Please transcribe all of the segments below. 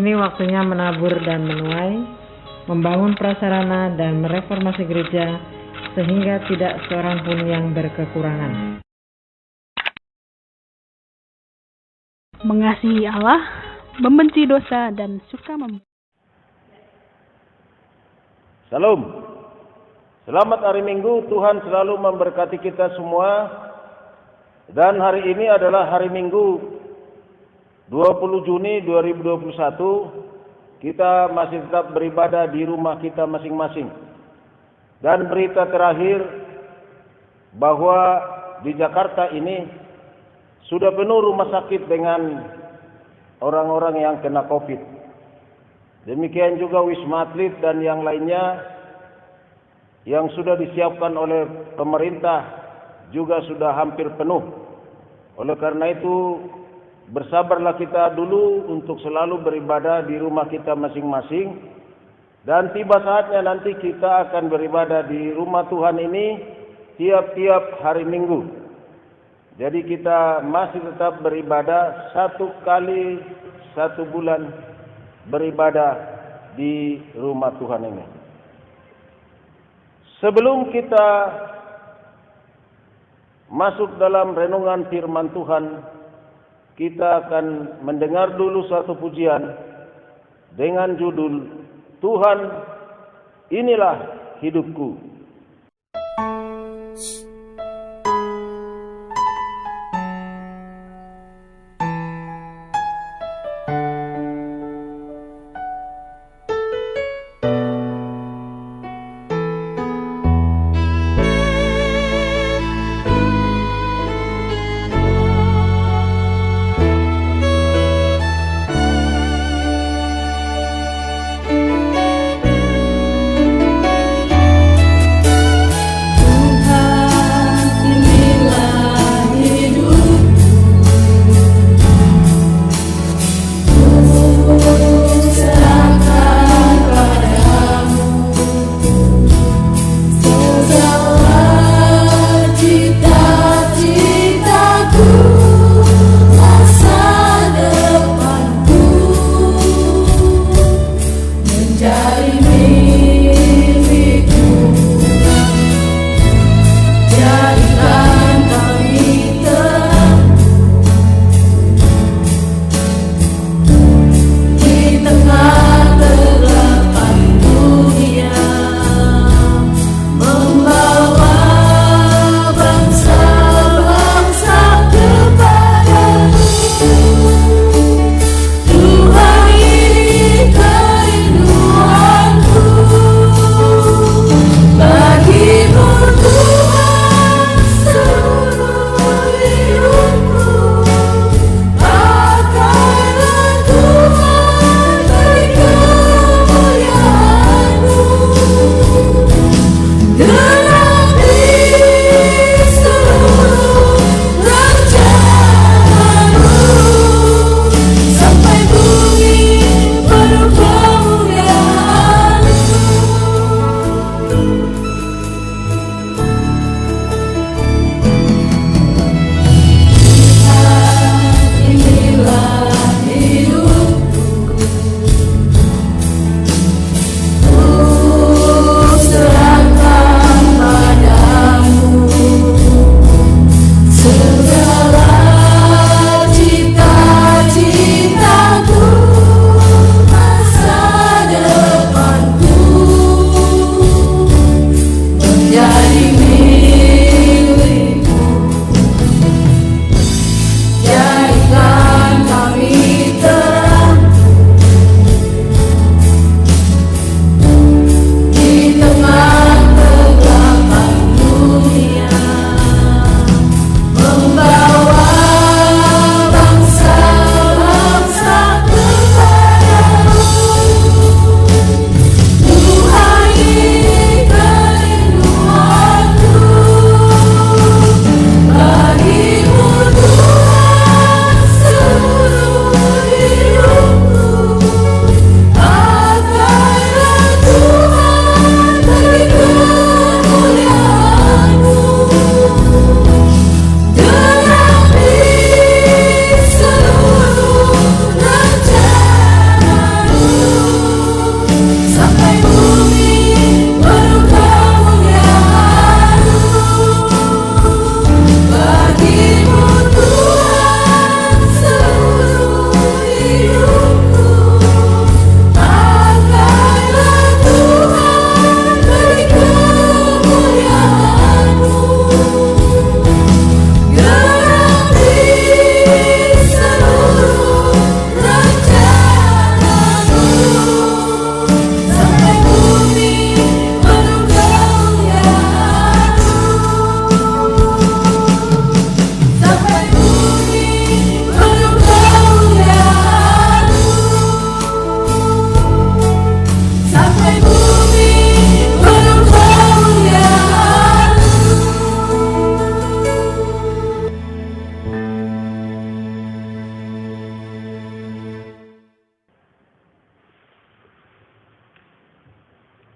Kini waktunya menabur dan menuai, membangun prasarana dan mereformasi gereja sehingga tidak seorang pun yang berkekurangan. Mengasihi Allah, membenci dosa, dan suka Salam. Selamat hari Minggu, Tuhan selalu memberkati kita semua. Dan hari ini adalah hari Minggu 20 Juni 2021. Kita masih tetap beribadah di rumah kita masing-masing. Dan berita terakhir bahwa di Jakarta ini sudah penuh rumah sakit dengan orang-orang yang kena COVID. Demikian juga Wisma Atlet dan yang lainnya yang sudah disiapkan oleh pemerintah juga sudah hampir penuh. Oleh karena itu, bersabarlah kita dulu untuk selalu beribadah di rumah kita masing-masing. Dan tiba saatnya nanti kita akan beribadah di rumah Tuhan ini tiap-tiap hari Minggu. Jadi kita masih tetap beribadah 1 kali 1 bulan beribadah di rumah Tuhan ini. Sebelum kita masuk dalam renungan firman Tuhan, kita akan mendengar dulu satu pujian dengan judul Tuhan, inilah hidupku.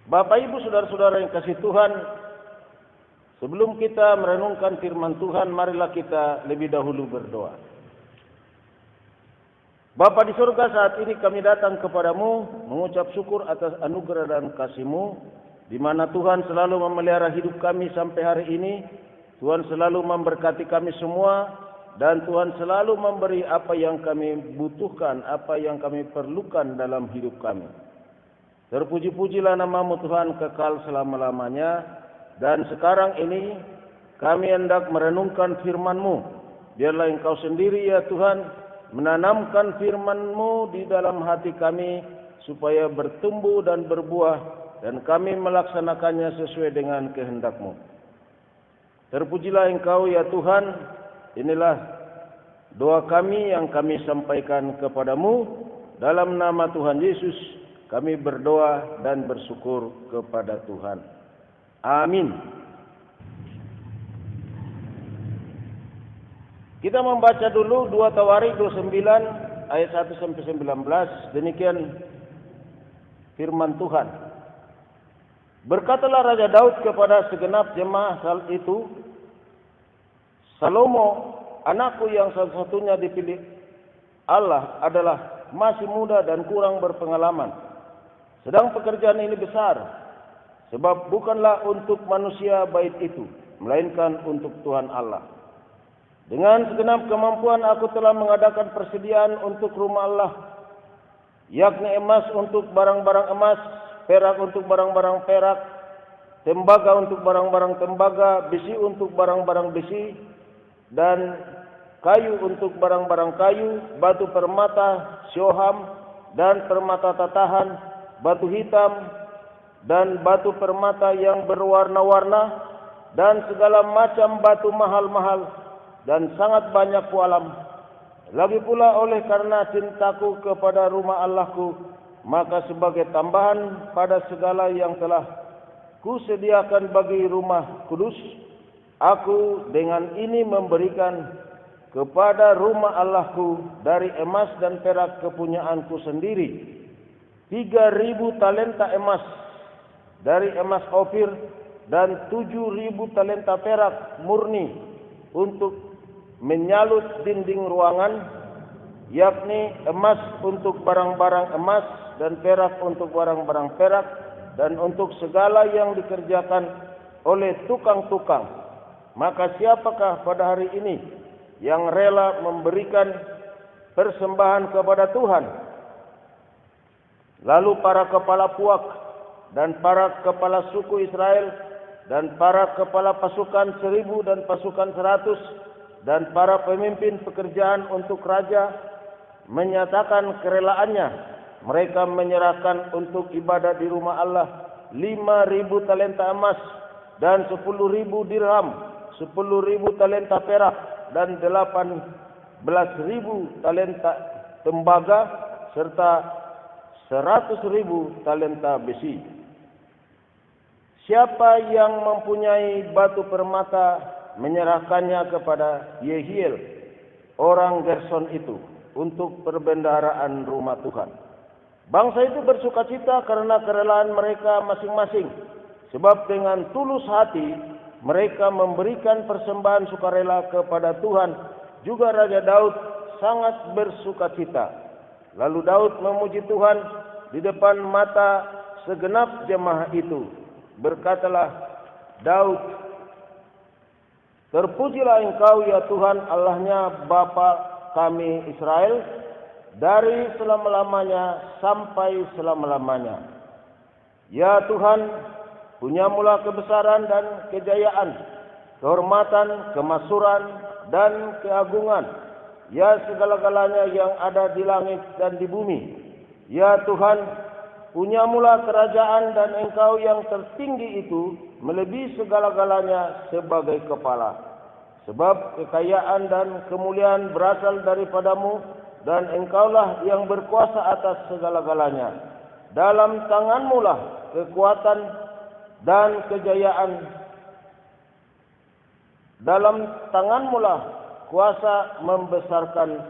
Bapak Ibu saudara-saudara yang kasih Tuhan, sebelum kita merenungkan firman Tuhan, marilah kita lebih dahulu berdoa. Bapa di surga, saat ini kami datang kepadamu mengucap syukur atas anugerah dan kasih-Mu, di mana Tuhan selalu memelihara hidup kami sampai hari ini. Tuhan selalu memberkati kami semua, dan Tuhan selalu memberi apa yang kami butuhkan, apa yang kami perlukan dalam hidup kami. Terpuji-pujilah nama-Mu Tuhan kekal selama-lamanya. Dan sekarang ini kami hendak merenungkan firman-Mu. Biarlah Engkau sendiri ya Tuhan menanamkan firman-Mu di dalam hati kami supaya bertumbuh dan berbuah, dan kami melaksanakannya sesuai dengan kehendak-Mu. Terpujilah Engkau ya Tuhan. Inilah doa kami yang kami sampaikan kepadamu. Dalam nama Tuhan Yesus kami berdoa dan bersyukur kepada Tuhan. Amin. Kita membaca dulu 2 Tawarik 29 ayat 1 sampai 19. Demikian firman Tuhan. Berkatalah Raja Daud kepada segenap jemaah hal itu, Salomo, anakku yang satu-satunya dipilih Allah, adalah masih muda dan kurang berpengalaman. Sedang pekerjaan ini besar, sebab bukanlah untuk manusia bait itu, melainkan untuk Tuhan Allah. Dengan segenap kemampuan aku telah mengadakan persediaan untuk rumah Allah, yakni emas untuk barang-barang emas, perak untuk barang-barang perak, tembaga untuk barang-barang tembaga, besi untuk barang-barang besi, dan kayu untuk barang-barang kayu, batu permata, syoham, dan permata tatahan, batu hitam, dan batu permata yang berwarna-warna, dan segala macam batu mahal-mahal, dan sangat banyak pualam. Lagi pula oleh karena cintaku kepada rumah Allahku, maka sebagai tambahan pada segala yang telah kusediakan bagi rumah kudus, aku dengan ini memberikan kepada rumah Allahku dari emas dan perak kepunyaanku sendiri 3.000 talenta emas dari emas Ofir, dan 7.000 talenta perak murni untuk menyalut dinding ruangan, yakni emas untuk barang-barang emas dan perak untuk barang-barang perak, dan untuk segala yang dikerjakan oleh tukang-tukang. Maka siapakah pada hari ini yang rela memberikan persembahan kepada Tuhan? Lalu para kepala puak dan para kepala suku Israel dan para kepala pasukan 1.000 dan pasukan 100 dan para pemimpin pekerjaan untuk raja menyatakan kerelaannya. Mereka menyerahkan untuk ibadah di rumah Allah 5.000 talenta emas dan 10.000 dirham, 10.000 talenta perak, dan 18.000 talenta tembaga, serta 100.000 talenta besi. Siapa yang mempunyai batu permata menyerahkannya kepada Yehiel, orang Gerson itu, untuk perbendaharaan rumah Tuhan. Bangsa itu bersukacita karena kerelaan mereka masing-masing, sebab dengan tulus hati mereka memberikan persembahan sukarela kepada Tuhan. Juga Raja Daud sangat bersukacita. Lalu Daud memuji Tuhan di depan mata segenap jemaah itu. Berkatalah Daud, terpujilah Engkau ya Tuhan Allahnya Bapa kami Israel, dari selama-lamanya sampai selama-lamanya. Ya Tuhan, punyamulah kebesaran dan kejayaan, kehormatan, kemasyhuran, dan keagungan. Ya segala-galanya yang ada di langit dan di bumi. Ya Tuhan, punyamulah kerajaan, dan Engkau yang tertinggi itu melebihi segala-galanya sebagai kepala. Sebab kekayaan dan kemuliaan berasal daripadamu, dan Engkaulah yang berkuasa atas segala-galanya. Dalam tanganmu lah kekuatan dan kejayaan. Dalam tanganmu lah kuasa membesarkan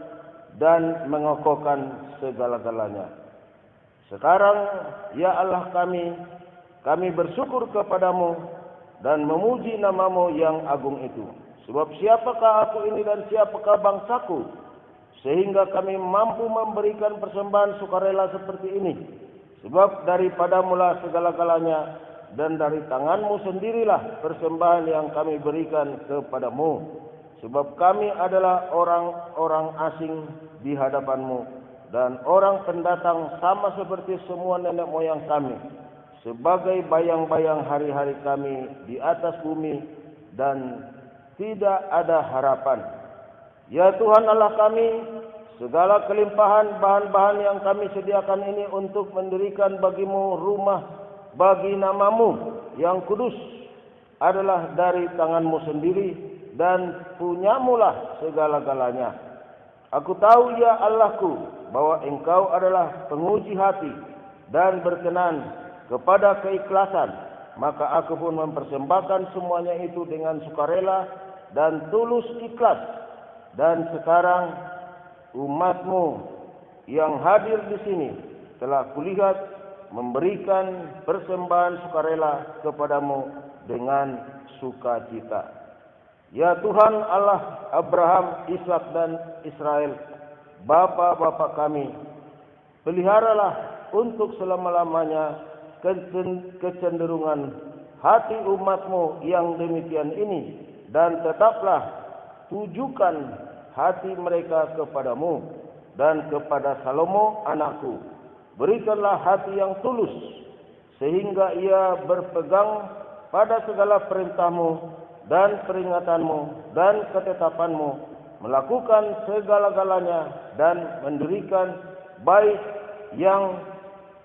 dan mengokohkan segala-galanya. Sekarang, ya Allah kami, kami bersyukur kepadamu dan memuji namamu yang agung itu. Sebab siapakah aku ini dan siapakah bangsaku, sehingga kami mampu memberikan persembahan sukarela seperti ini. Sebab daripadamulah segala-galanya, dan dari tanganmu sendirilah persembahan yang kami berikan kepadamu. Sebab kami adalah orang-orang asing di hadapanmu, dan orang pendatang sama seperti semua nenek moyang kami, sebagai bayang-bayang hari-hari kami di atas bumi, dan tidak ada harapan. Ya Tuhan Allah kami, segala kelimpahan bahan-bahan yang kami sediakan ini untuk mendirikan bagimu rumah bagi namamu yang kudus adalah dari tanganmu sendiri, dan punyamulah segala-galanya. Aku tahu ya Allahku, bahwa engkau adalah penguji hati dan berkenan kepada keikhlasan. Maka aku pun mempersembahkan semuanya itu dengan sukarela dan tulus ikhlas. Dan sekarang umatmu yang hadir di sini telah kulihat memberikan persembahan sukarela kepadamu dengan sukacita. Ya Tuhan Allah Abraham, Ishak dan Israel, bapa-bapa kami, peliharalah untuk selama-lamanya kecenderungan hati umatmu yang demikian ini, dan tetaplah tujukan hati mereka kepadamu dan kepada Salomo anakku. Berikanlah hati yang tulus, sehingga ia berpegang pada segala perintahmu dan peringatanmu dan ketetapanmu, melakukan segala-galanya dan mendirikan baik yang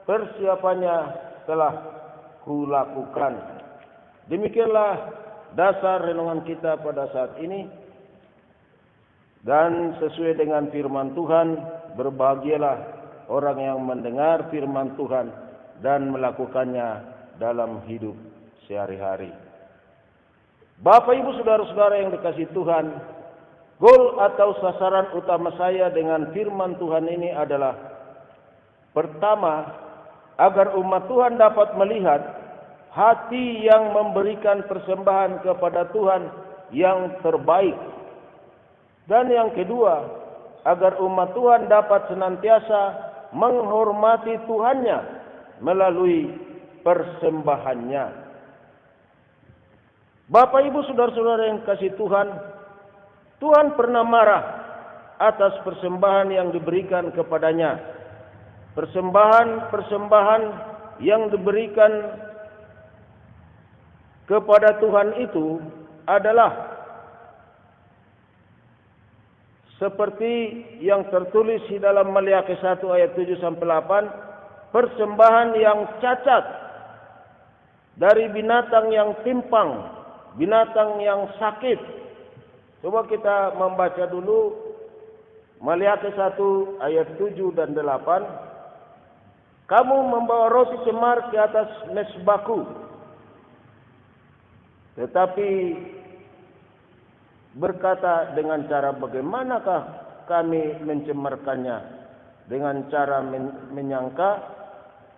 persiapannya telah kulakukan. Demikianlah dasar renungan kita pada saat ini. Dan sesuai dengan firman Tuhan, berbahagialah orang yang mendengar firman Tuhan dan melakukannya dalam hidup sehari-hari. Bapak, Ibu, saudara-saudara yang dikasihi Tuhan, goal atau sasaran utama saya dengan firman Tuhan ini adalah, pertama, agar umat Tuhan dapat melihat hati yang memberikan persembahan kepada Tuhan yang terbaik. Dan yang kedua, agar umat Tuhan dapat senantiasa menghormati Tuhannya melalui persembahannya. Bapak, Ibu, saudara-saudara yang kasih Tuhan, Tuhan pernah marah atas persembahan yang diberikan kepadanya. Persembahan yang diberikan kepada Tuhan itu adalah seperti yang tertulis di dalam Maliaki 1 ayat 7-8, persembahan yang cacat dari binatang yang timpang, binatang yang sakit. Coba kita membaca dulu Maliaki 1 ayat 7 dan 8. Kamu membawa roti cemar ke atas mezbahku, tetapi berkata, dengan cara bagaimanakah kami mencemarkannya? Dengan cara menyangka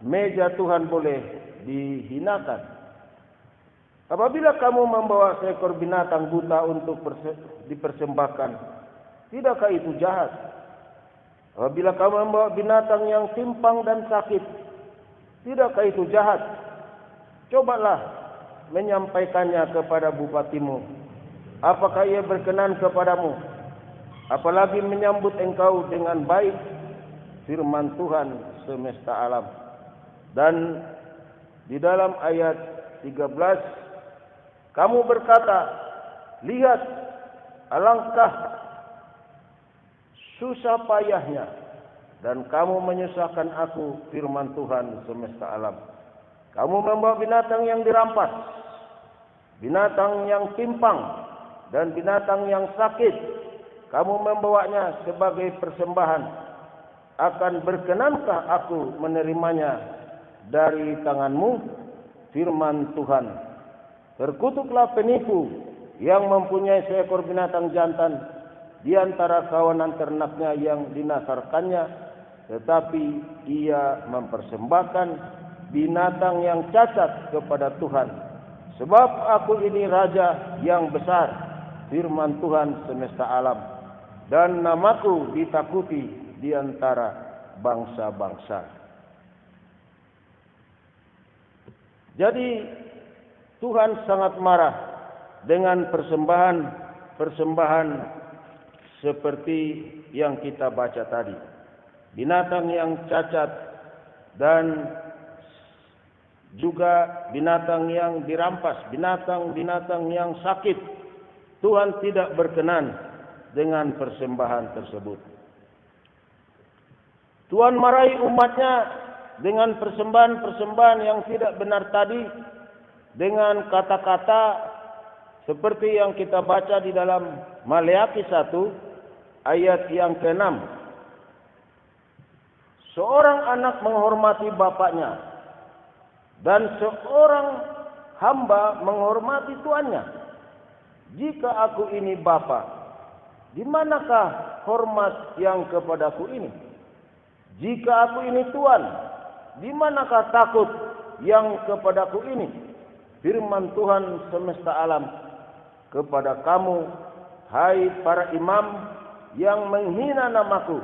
meja Tuhan boleh dihinakan. Apabila kamu membawa seekor binatang buta untuk dipersembahkan, tidakkah itu jahat? Apabila kamu membawa binatang yang timpang dan sakit, tidakkah itu jahat? Cobalah menyampaikannya kepada bupatimu. Apakah ia berkenan kepadamu? Apalagi menyambut engkau dengan baik, firman Tuhan semesta alam. Dan di dalam ayat 13, kamu berkata, lihat, alangkah susah payahnya, dan kamu menyusahkan aku, firman Tuhan semesta alam. Kamu membawa binatang yang dirampas, binatang yang timpang, dan binatang yang sakit. Kamu membawanya sebagai persembahan. Akan berkenankah aku menerimanya dari tanganmu, firman Tuhan? Terkutuklah penipu yang mempunyai seekor binatang jantan di antara kawanan ternaknya yang dinasarkannya, tetapi ia mempersembahkan binatang yang cacat kepada Tuhan. Sebab aku ini raja yang besar, firman Tuhan semesta alam, dan namaku ditakuti di antara bangsa-bangsa. Jadi Tuhan sangat marah dengan persembahan seperti yang kita baca tadi. Binatang yang cacat dan juga binatang yang dirampas, binatang-binatang yang sakit. Tuhan tidak berkenan dengan persembahan tersebut. Tuhan marahi umatnya dengan persembahan-persembahan yang tidak benar tadi, dengan kata-kata seperti yang kita baca di dalam Maleakhi 1 ayat yang ke-6. Seorang anak menghormati bapaknya dan seorang hamba menghormati tuannya. Jika aku ini bapa, di manakah hormat yang kepadaku ini? Jika aku ini tuan, di manakah takut yang kepadaku ini? Firman Tuhan semesta alam kepada kamu, hai para imam yang menghina namaku.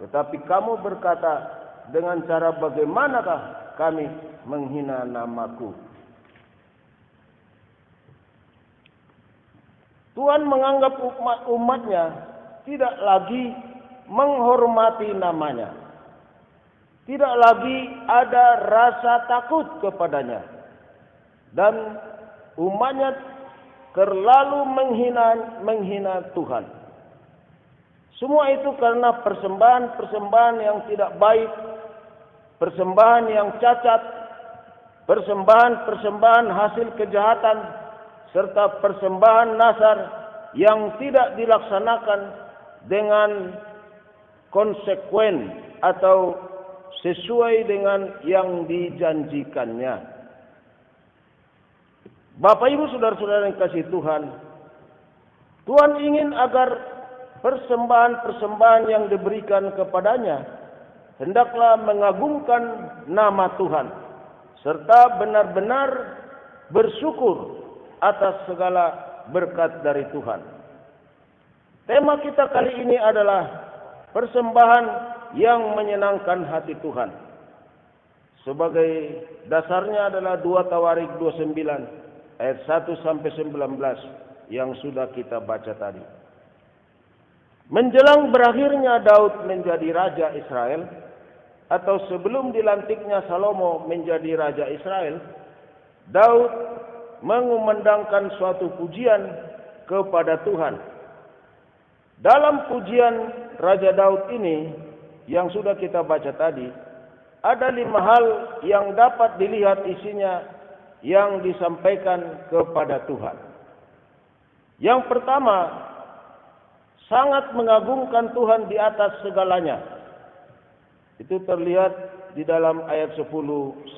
Tetapi kamu berkata, dengan cara bagaimanakah kami menghina namaku? Tuhan menganggap umatnya tidak lagi menghormati namanya. Tidak lagi ada rasa takut kepadanya. Dan umatnya terlalu menghina Tuhan. Semua itu karena persembahan-persembahan yang tidak baik, persembahan yang cacat, persembahan-persembahan hasil kejahatan, serta persembahan nazar yang tidak dilaksanakan dengan konsekuen atau sesuai dengan yang dijanjikannya. Bapak Ibu saudara-saudara yang kasih Tuhan, Tuhan ingin agar persembahan-persembahan yang diberikan kepadanya hendaklah mengagungkan nama Tuhan, serta benar-benar bersyukur atas segala berkat dari Tuhan. Tema kita kali ini adalah persembahan yang menyenangkan hati Tuhan. Sebagai dasarnya adalah 2 Tawarik 29 ayat 1 sampai 19 yang sudah kita baca tadi. Menjelang berakhirnya Daud menjadi raja Israel, atau sebelum dilantiknya Salomo menjadi raja Israel, Daud mengumandangkan suatu pujian kepada Tuhan. Dalam pujian Raja Daud ini yang sudah kita baca tadi, ada 5 hal yang dapat dilihat isinya yang disampaikan kepada Tuhan. Yang pertama, sangat mengagungkan Tuhan di atas segalanya. Itu terlihat di dalam ayat 10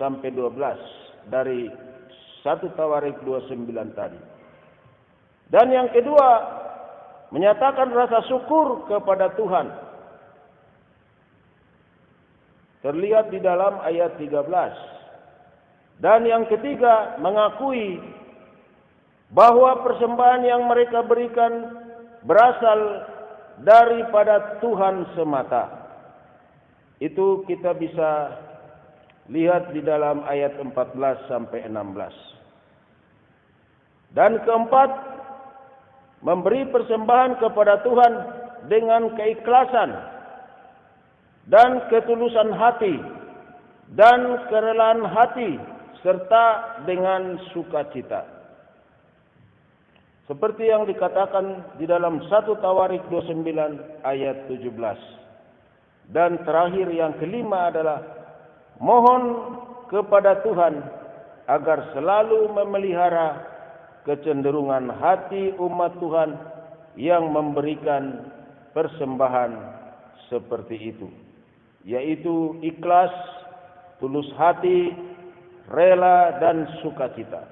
sampai 12 dari 1 Tawarik 29 tadi. Dan yang kedua, menyatakan rasa syukur kepada Tuhan. Terlihat di dalam ayat 13. Dan yang ketiga, mengakui bahwa persembahan yang mereka berikan berasal daripada Tuhan semata. Itu kita bisa lihat di dalam ayat 14 sampai 16. Dan keempat, memberi persembahan kepada Tuhan dengan keikhlasan dan ketulusan hati dan kerelaan hati serta dengan sukacita. Seperti yang dikatakan di dalam 1 Tawarik 29 ayat 17. Dan terakhir yang kelima adalah mohon kepada Tuhan agar selalu memelihara kecenderungan hati umat Tuhan yang memberikan persembahan seperti itu, yaitu ikhlas, tulus hati, rela dan sukacita.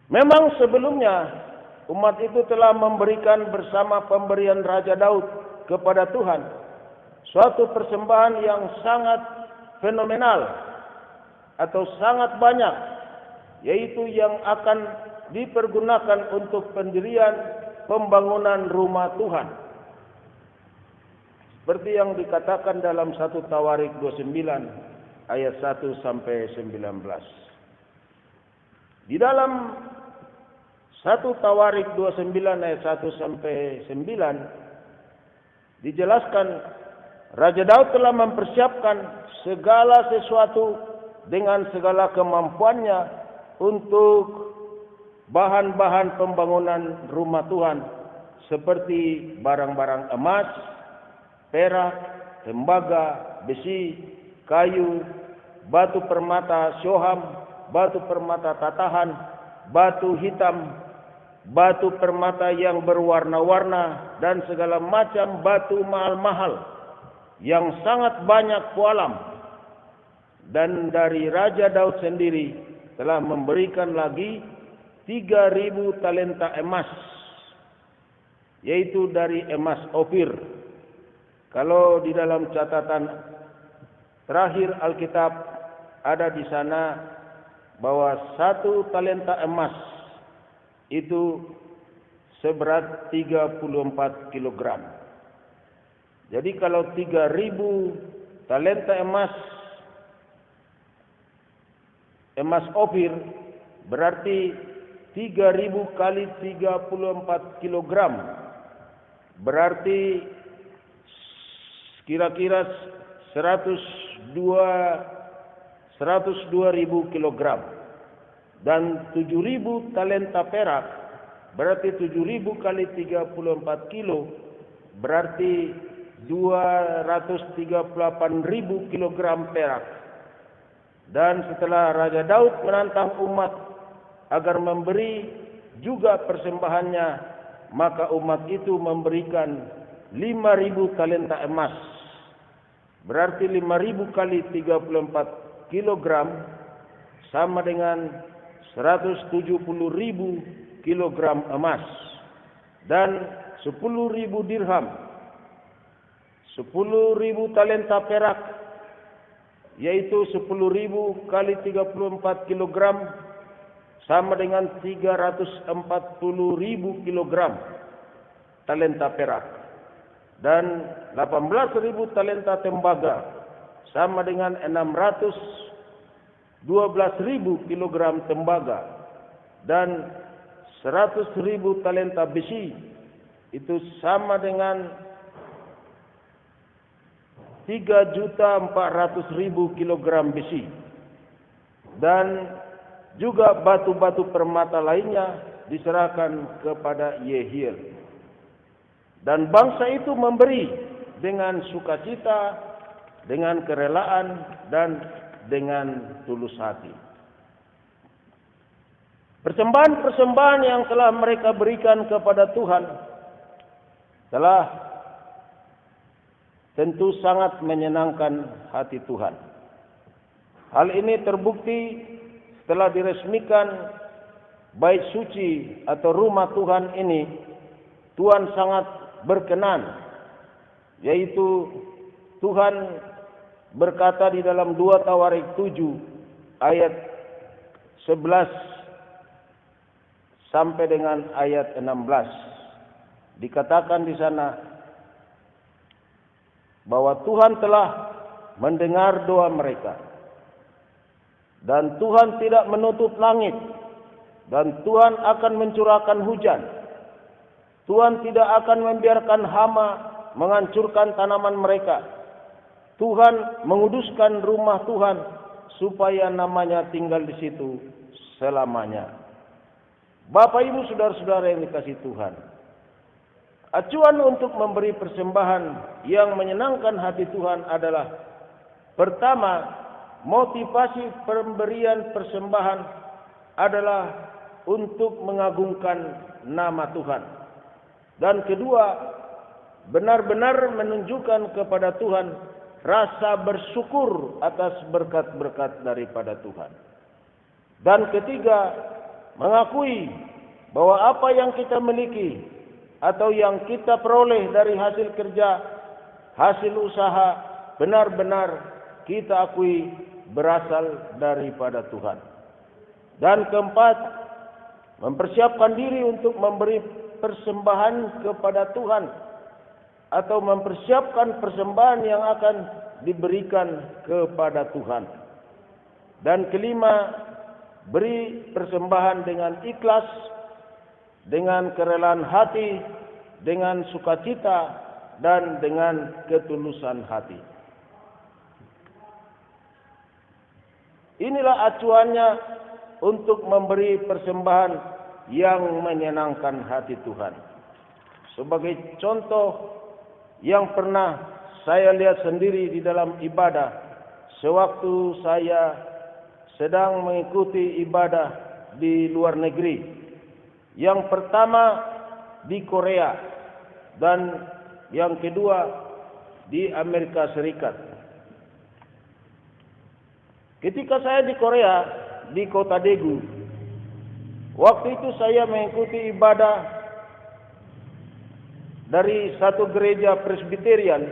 Memang sebelumnya umat itu telah memberikan bersama pemberian Raja Daud kepada Tuhan suatu persembahan yang sangat fenomenal atau sangat banyak, yaitu yang akan dipergunakan untuk pendirian pembangunan rumah Tuhan. Seperti yang dikatakan dalam 1 Tawarik 29 ayat 1 sampai 19. Di dalam 1 Tawarik 29 ayat 1 sampai 9 dijelaskan Raja Daud telah mempersiapkan segala sesuatu dengan segala kemampuannya untuk bahan-bahan pembangunan rumah Tuhan seperti barang-barang emas, perak, tembaga, besi, kayu, batu permata syoham, batu permata tatahan, batu hitam, batu permata yang berwarna-warna, dan segala macam batu mahal-mahal yang sangat banyak pualam. Dan dari Raja Daud sendiri telah memberikan lagi 3.000 talenta emas, yaitu dari emas Ofir. Kalau di dalam catatan terakhir Alkitab ada di sana bahwa 1 talenta emas itu seberat 34 kilogram. Jadi kalau 3.000 talenta emas Ofir berarti 3.000 kali 34 kilogram, berarti kira-kira 102.000 kilogram. Dan 7.000 talenta perak berarti 7.000 kali 34 kilo, berarti 238.000 kilogram perak. Dan setelah Raja Daud menantang umat agar memberi juga persembahannya, maka umat itu memberikan 5.000 talenta emas, berarti 5.000 kali 34 kilogram sama dengan 170.000 kilogram emas. Dan 10.000 dirham, 10.000 talenta perak, yaitu 10.000 kali 34 kilogram sama dengan 340.000 kilogram talenta perak. Dan 18.000 talenta tembaga sama dengan 612.000 kilogram tembaga. Dan 100.000 talenta besi itu sama dengan 3.400.000 kilogram besi. Dan juga batu-batu permata lainnya diserahkan kepada Yehiel. Dan bangsa itu memberi dengan sukacita, dengan kerelaan, dan dengan tulus hati. Persembahan-persembahan yang telah mereka berikan kepada Tuhan telah tentu sangat menyenangkan hati Tuhan. Hal ini terbukti setelah diresmikan bait suci atau rumah Tuhan ini. Tuhan sangat berkenan, yaitu Tuhan berkata di dalam 2 Tawarik 7 ayat 11 sampai dengan ayat 16. Dikatakan di sana bahwa Tuhan telah mendengar doa mereka, dan Tuhan tidak menutup langit, dan Tuhan akan mencurahkan hujan. Tuhan tidak akan membiarkan hama menghancurkan tanaman mereka. Tuhan menguduskan rumah Tuhan supaya namanya tinggal di situ selamanya. Bapak Ibu saudara-saudara yang dikasihi Tuhan, acuan untuk memberi persembahan yang menyenangkan hati Tuhan adalah: pertama, motivasi pemberian persembahan adalah untuk mengagungkan nama Tuhan. Dan kedua, benar-benar menunjukkan kepada Tuhan rasa bersyukur atas berkat-berkat daripada Tuhan. Dan ketiga, mengakui bahwa apa yang kita miliki atau yang kita peroleh dari hasil kerja, hasil usaha, benar-benar kita akui berasal daripada Tuhan. Dan keempat, mempersiapkan diri untuk memberi persembahan kepada Tuhan atau mempersiapkan persembahan yang akan diberikan kepada Tuhan. Dan kelima, beri persembahan dengan ikhlas, dengan kerelaan hati, dengan sukacita, dan dengan ketulusan hati. Inilah acuannya untuk memberi persembahan yang menyenangkan hati Tuhan. Sebagai contoh yang pernah saya lihat sendiri di dalam ibadah, sewaktu saya sedang mengikuti ibadah di luar negeri. Yang pertama di Korea dan yang kedua di Amerika Serikat. Ketika saya di Korea, di kota Daegu, waktu itu saya mengikuti ibadah dari satu gereja Presbyterian.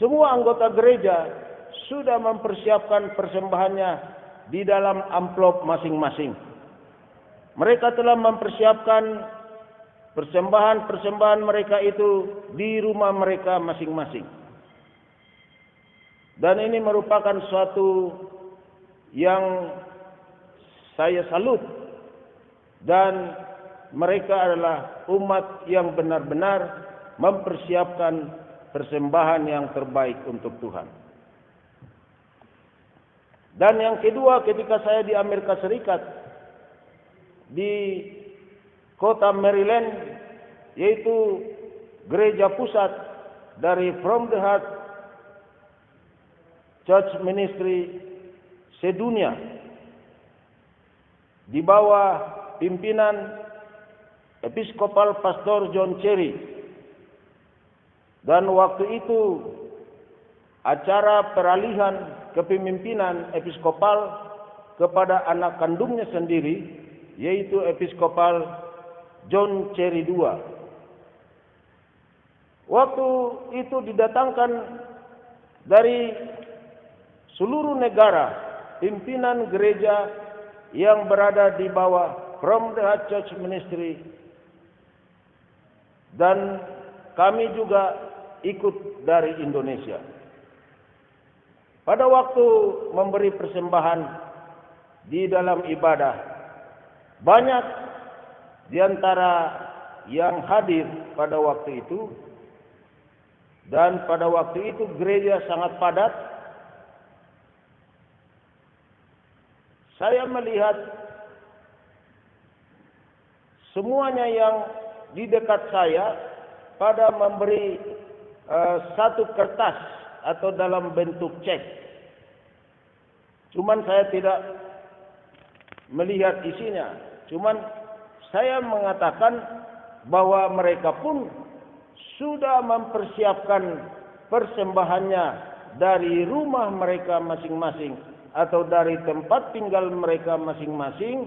Semua anggota gereja sudah mempersiapkan persembahannya di dalam amplop masing-masing. Mereka telah mempersiapkan persembahan-persembahan mereka itu di rumah mereka masing-masing. Dan ini merupakan suatu yang saya salut. Dan mereka adalah umat yang benar-benar mempersiapkan persembahan yang terbaik untuk Tuhan. Dan yang kedua, ketika saya di Amerika Serikat, di kota Maryland, yaitu gereja pusat dari From the Heart Church Ministry sedunia, di bawah pimpinan Episkopal Pastor John Cherry. Dan waktu itu acara peralihan kepemimpinan episkopal kepada anak kandungnya sendiri, yaitu Episkopal John Cherry II. Waktu itu didatangkan dari seluruh negara pimpinan gereja yang berada di bawah From the Heart Church Ministry, dan kami juga ikut dari Indonesia. Pada waktu memberi persembahan di dalam ibadah, banyak di antara yang hadir pada waktu itu, dan pada waktu itu gereja sangat padat. Saya melihat semuanya yang di dekat saya pada memberi satu kertas atau dalam bentuk cek. Cuman saya tidak melihat isinya. Cuman saya mengatakan bahwa mereka pun sudah mempersiapkan persembahannya dari rumah mereka masing-masing atau dari tempat tinggal mereka masing-masing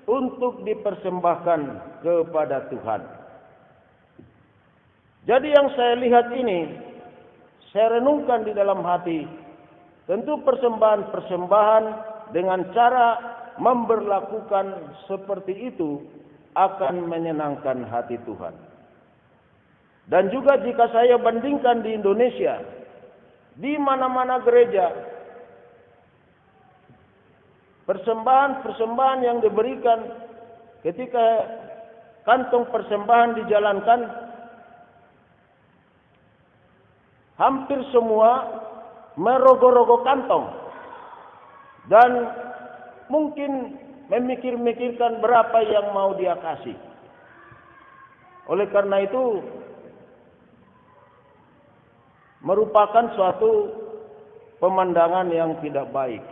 untuk dipersembahkan kepada Tuhan. Jadi yang saya lihat ini, saya renungkan di dalam hati, tentu persembahan-persembahan dengan cara memberlakukan seperti itu akan menyenangkan hati Tuhan. Dan juga jika saya bandingkan di Indonesia, di mana-mana gereja, persembahan-persembahan yang diberikan ketika kantong persembahan dijalankan, hampir semua merogoh-rogoh kantong dan mungkin memikir-mikirkan berapa yang mau dia kasih. Oleh karena itu, merupakan suatu pemandangan yang tidak baik.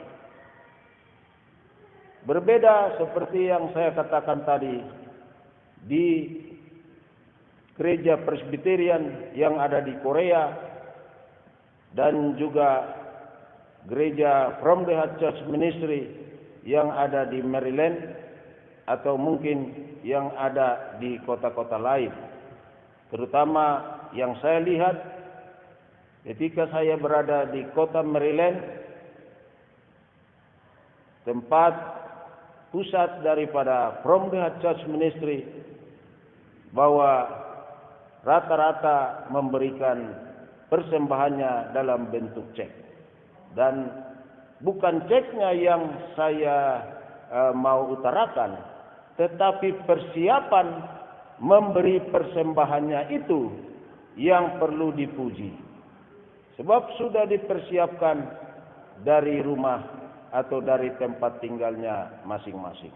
Berbeda seperti yang saya katakan tadi, di gereja Presbyterian yang ada di Korea dan juga gereja From the Heart Church Ministry yang ada di Maryland atau mungkin yang ada di kota-kota lain. Terutama yang saya lihat ketika saya berada di kota Maryland, tempat pusat daripada From the Heart Church Ministry, bahwa rata-rata memberikan persembahannya dalam bentuk cek. Dan bukan ceknya yang saya mau utarakan, tetapi persiapan memberi persembahannya itu yang perlu dipuji. Sebab sudah dipersiapkan dari rumah atau dari tempat tinggalnya masing-masing.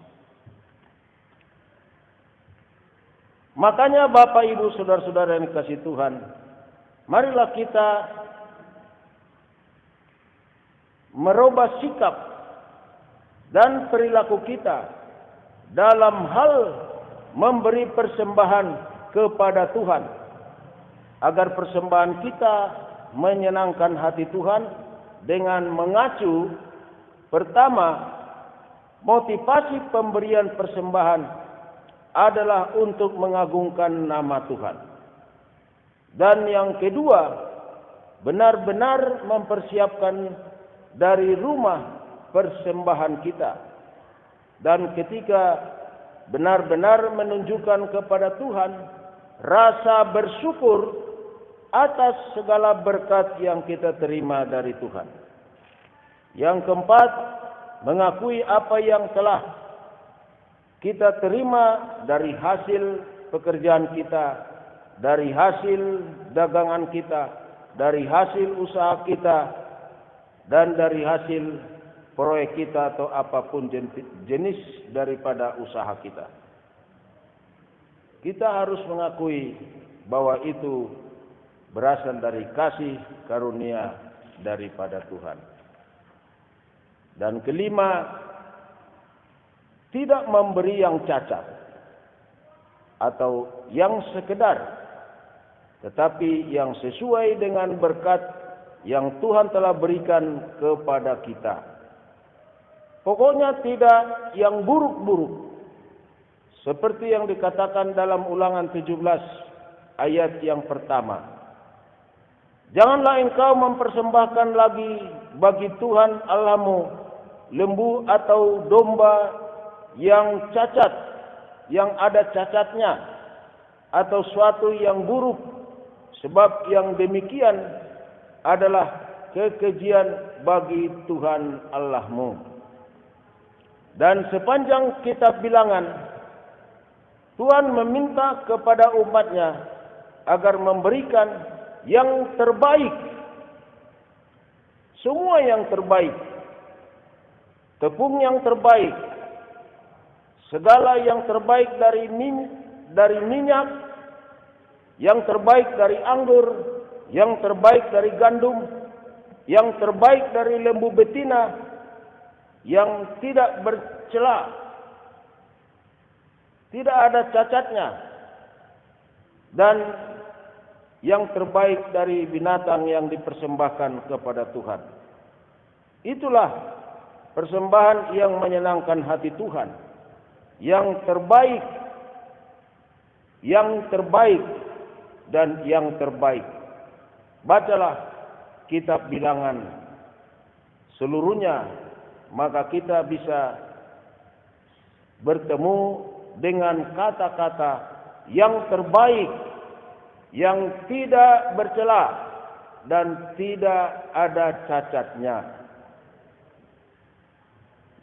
Makanya Bapak Ibu Saudara-saudara yang dikasihi Tuhan, marilah kita merubah sikap dan perilaku kita dalam hal memberi persembahan kepada Tuhan, agar persembahan kita menyenangkan hati Tuhan dengan mengacu pertama, motivasi pemberian persembahan adalah untuk mengagungkan nama Tuhan. Dan yang kedua, benar-benar mempersiapkan dari rumah persembahan kita. Dan ketika benar-benar menunjukkan kepada Tuhan rasa bersyukur atas segala berkat yang kita terima dari Tuhan. Yang keempat, mengakui apa yang telah kita terima dari hasil pekerjaan kita, dari hasil dagangan kita, dari hasil usaha kita, dan dari hasil proyek kita atau apapun jenis daripada usaha kita. Kita harus mengakui bahwa itu berasal dari kasih karunia daripada Tuhan. Dan kelima, tidak memberi yang cacat atau yang sekedar, tetapi yang sesuai dengan berkat yang Tuhan telah berikan kepada kita. Pokoknya tidak yang buruk-buruk, seperti yang dikatakan dalam Ulangan 17 ayat yang pertama. Janganlah engkau mempersembahkan lagi bagi Tuhan Allahmu lembu atau domba yang cacat, yang ada cacatnya, atau suatu yang buruk, sebab yang demikian adalah kekejian bagi Tuhan Allahmu. Dan sepanjang kitab Bilangan, Tuhan meminta kepada umatnya agar memberikan yang terbaik, semua yang terbaik, tepung yang terbaik, segala yang terbaik dari minyak, yang terbaik dari anggur, yang terbaik dari gandum, yang terbaik dari lembu betina, yang tidak bercela, tidak ada cacatnya, dan yang terbaik dari binatang yang dipersembahkan kepada Tuhan. Itulah persembahan yang menyenangkan hati Tuhan, yang terbaik, dan yang terbaik. Bacalah kitab Bilangan seluruhnya, maka kita bisa bertemu dengan kata-kata yang terbaik, yang tidak bercela dan tidak ada cacatnya.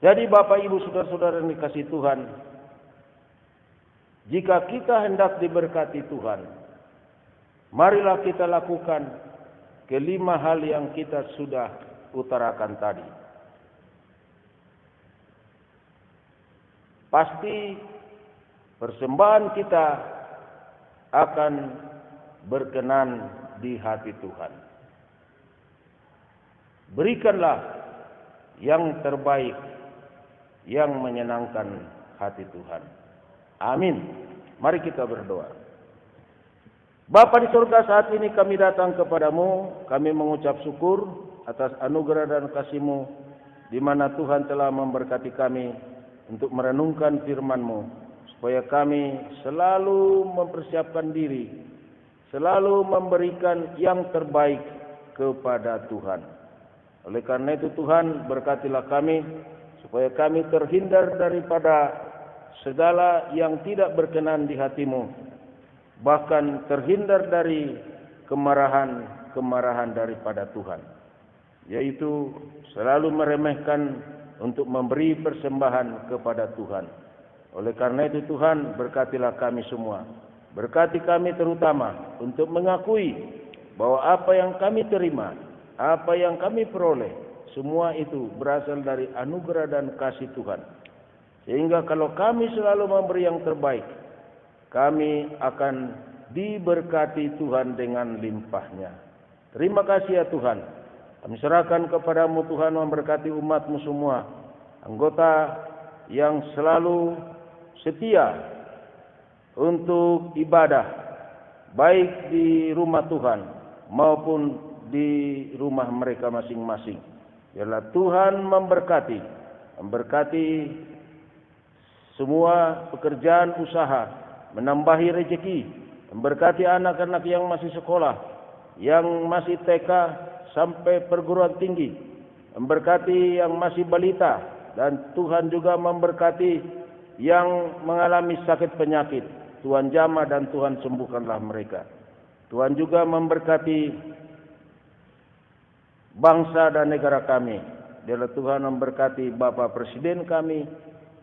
Jadi Bapak Ibu Saudara-saudara yang dikasihi Tuhan, jika kita hendak diberkati Tuhan, marilah kita lakukan kelima hal yang kita sudah utarakan tadi. Pasti persembahan kita akan berkenan di hati Tuhan. Berikanlah yang terbaik, yang menyenangkan hati Tuhan. Amin. Mari kita berdoa. Bapa di surga, saat ini kami datang kepadamu, kami mengucap syukur atas anugerah dan kasih-Mu, di mana Tuhan telah memberkati kami untuk merenungkan firman-Mu, supaya kami selalu mempersiapkan diri, selalu memberikan yang terbaik, kepada Tuhan. Oleh karena itu Tuhan, berkatilah kami supaya kami terhindar daripada segala yang tidak berkenan di hati-Mu, bahkan terhindar dari kemarahan daripada Tuhan, yaitu selalu meremehkan untuk memberi persembahan kepada Tuhan. Oleh karena itu Tuhan, berkatilah kami semua. Berkati kami terutama untuk mengakui bahwa apa yang kami terima, apa yang kami peroleh, semua itu berasal dari anugerah dan kasih Tuhan. Sehingga kalau kami selalu memberi yang terbaik, kami akan diberkati Tuhan dengan limpahnya. Terima kasih ya Tuhan. Kami serahkan kepadamu Tuhan, memberkati umat-Mu semua, anggota yang selalu setia untuk ibadah, baik di rumah Tuhan maupun di rumah mereka masing-masing. Biarlah Tuhan memberkati semua pekerjaan usaha, menambahi rezeki, memberkati anak-anak yang masih sekolah, yang masih TK sampai perguruan tinggi, memberkati yang masih balita, dan Tuhan juga memberkati yang mengalami sakit penyakit. Tuhan jamah dan Tuhan sembuhkanlah mereka. Tuhan juga memberkati bangsa dan negara kami. Biarlah Tuhan memberkati Bapak Presiden kami,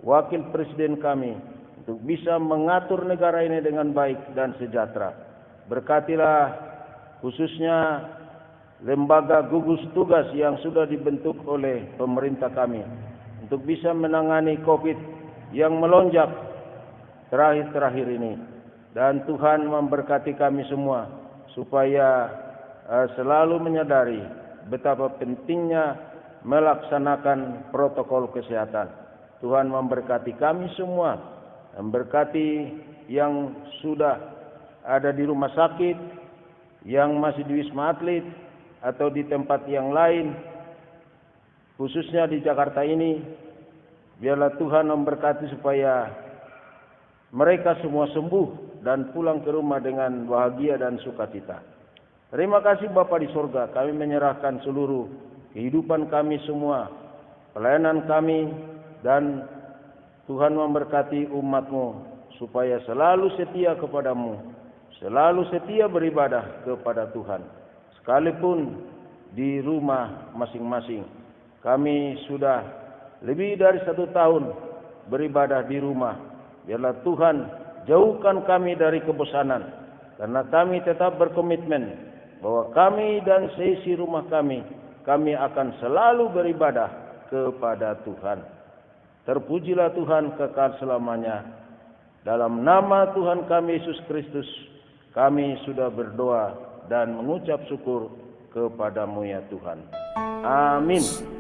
Wakil Presiden kami, untuk bisa mengatur negara ini dengan baik dan sejahtera. Berkatilah khususnya lembaga gugus tugas yang sudah dibentuk oleh pemerintah kami untuk bisa menangani COVID yang melonjak terakhir-terakhir ini. Dan Tuhan memberkati kami semua supaya selalu menyadari betapa pentingnya melaksanakan protokol kesehatan. Tuhan memberkati kami semua, memberkati yang sudah ada di rumah sakit, yang masih di Wisma Atlet atau di tempat yang lain, khususnya di Jakarta ini. Biarlah Tuhan memberkati supaya mereka semua sembuh dan pulang ke rumah dengan bahagia dan sukacita. Terima kasih Bapa di sorga, kami menyerahkan seluruh kehidupan kami semua, pelayanan kami, dan Tuhan memberkati umat-Mu supaya selalu setia kepadamu, selalu setia beribadah kepada Tuhan. Sekalipun di rumah masing-masing, kami sudah lebih dari 1 tahun beribadah di rumah. Biarlah Tuhan jauhkan kami dari kebosanan, karena kami tetap berkomitmen bahwa kami dan seisi rumah kami akan selalu beribadah kepada Tuhan. Terpujilah Tuhan kekal selamanya. Dalam nama Tuhan kami Yesus Kristus, kami sudah berdoa dan mengucap syukur kepadamu ya Tuhan. Amin.